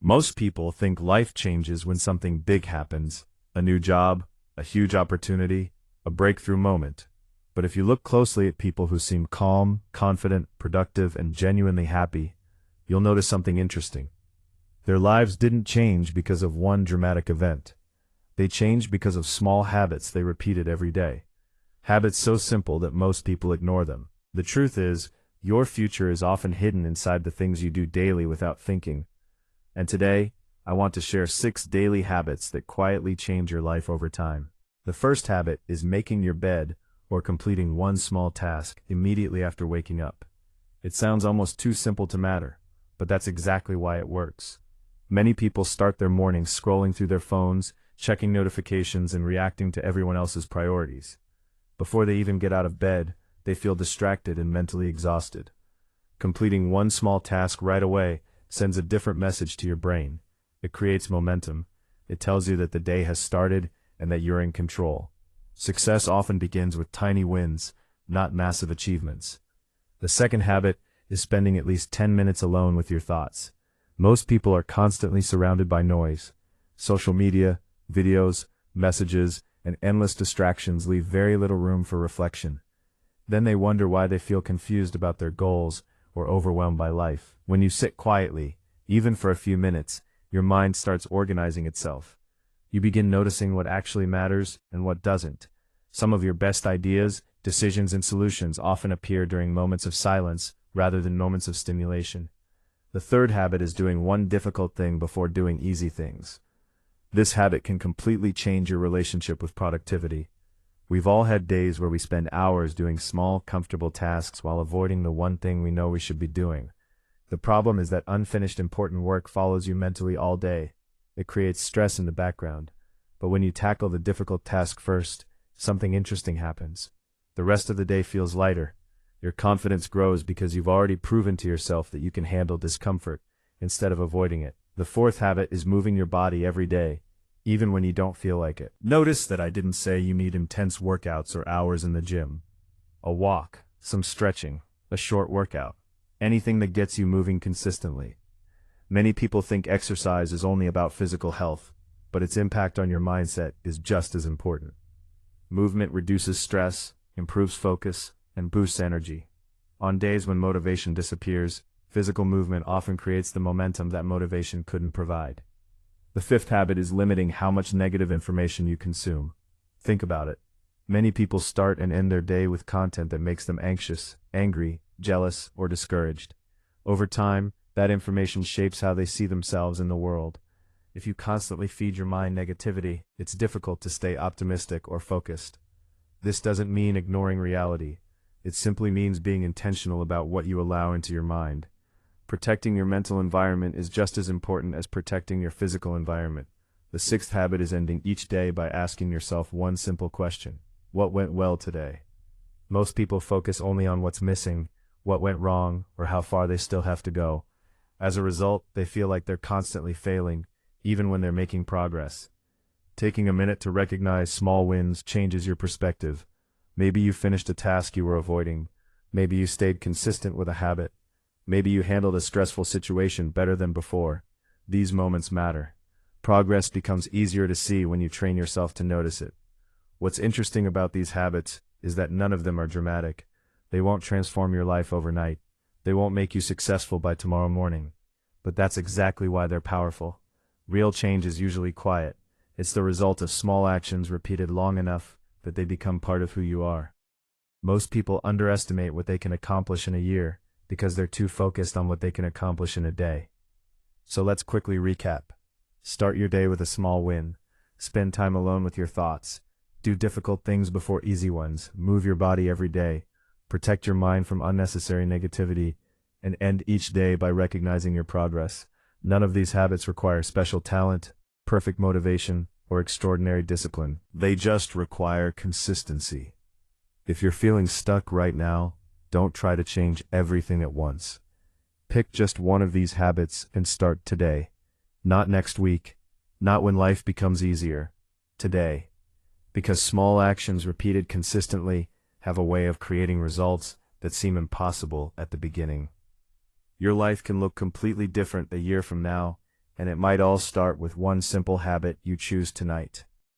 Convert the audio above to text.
Most people think life changes when something big happens, a new job, a huge opportunity, a breakthrough moment. But if you look closely at people who seem calm, confident, productive, and genuinely happy, you'll notice something interesting. Their lives didn't change because of one dramatic event. They changed because of small habits they repeated every day. Habits so simple that most people ignore them. The truth is, your future is often hidden inside the things you do daily without thinking. And today, I want to share 6 daily habits that quietly change your life over time. The first habit is making your bed or completing one small task immediately after waking up. It sounds almost too simple to matter, but that's exactly why it works. Many people start their mornings scrolling through their phones, checking notifications, and reacting to everyone else's priorities. Before they even get out of bed, they feel distracted and mentally exhausted. Completing one small task right away sends a different message to your brain. It creates momentum. It tells you that the day has started and that you're in control. Success often begins with tiny wins, not massive achievements. The second habit is spending at least 10 minutes alone with your thoughts. Most people are constantly surrounded by noise. Social media, videos, messages, and endless distractions leave very little room for reflection. Then they wonder why they feel confused about their goals or overwhelmed by life. When you sit quietly, even for a few minutes, your mind starts organizing itself. You begin noticing what actually matters and what doesn't. Some of your best ideas, decisions, and solutions often appear during moments of silence rather than moments of stimulation. The third habit is doing one difficult thing before doing easy things. This habit can completely change your relationship with productivity. We've all had days where we spend hours doing small, comfortable tasks while avoiding the one thing we know we should be doing. The problem is that unfinished important work follows you mentally all day. It creates stress in the background. But when you tackle the difficult task first, something interesting happens. The rest of the day feels lighter. Your confidence grows because you've already proven to yourself that you can handle discomfort instead of avoiding it. The fourth habit is moving your body every day, even when you don't feel like it. Notice that I didn't say you need intense workouts or hours in the gym. A walk, some stretching, a short workout, anything that gets you moving consistently. Many people think exercise is only about physical health, but its impact on your mindset is just as important. Movement reduces stress, improves focus, and boosts energy. On days when motivation disappears, physical movement often creates the momentum that motivation couldn't provide. The fifth habit is limiting how much negative information you consume. Think about it. Many people start and end their day with content that makes them anxious, angry, jealous, or discouraged. Over time, that information shapes how they see themselves in the world. If you constantly feed your mind negativity, it's difficult to stay optimistic or focused. This doesn't mean ignoring reality. It simply means being intentional about what you allow into your mind. Protecting your mental environment is just as important as protecting your physical environment. The sixth habit is ending each day by asking yourself one simple question. What went well today? Most people focus only on what's missing, what went wrong, or how far they still have to go. As a result, they feel like they're constantly failing, even when they're making progress. Taking a minute to recognize small wins changes your perspective. Maybe you finished a task you were avoiding. Maybe you stayed consistent with a habit. Maybe you handled a stressful situation better than before. These moments matter. Progress becomes easier to see when you train yourself to notice it. What's interesting about these habits is that none of them are dramatic. They won't transform your life overnight. They won't make you successful by tomorrow morning. But that's exactly why they're powerful. Real change is usually quiet. It's the result of small actions repeated long enough that they become part of who you are. Most people underestimate what they can accomplish in a year because they're too focused on what they can accomplish in a day. So let's quickly recap. Start your day with a small win. Spend time alone with your thoughts. Do difficult things before easy ones. Move your body every day. Protect your mind from unnecessary negativity. And end each day by recognizing your progress. None of these habits require special talent, perfect motivation, or extraordinary discipline. They just require consistency. If you're feeling stuck right now, don't try to change everything at once. Pick just one of these habits and start today. Not next week, not when life becomes easier. Today. Because small actions repeated consistently have a way of creating results that seem impossible at the beginning. Your life can look completely different a year from now, And it might all start with one simple habit you choose tonight.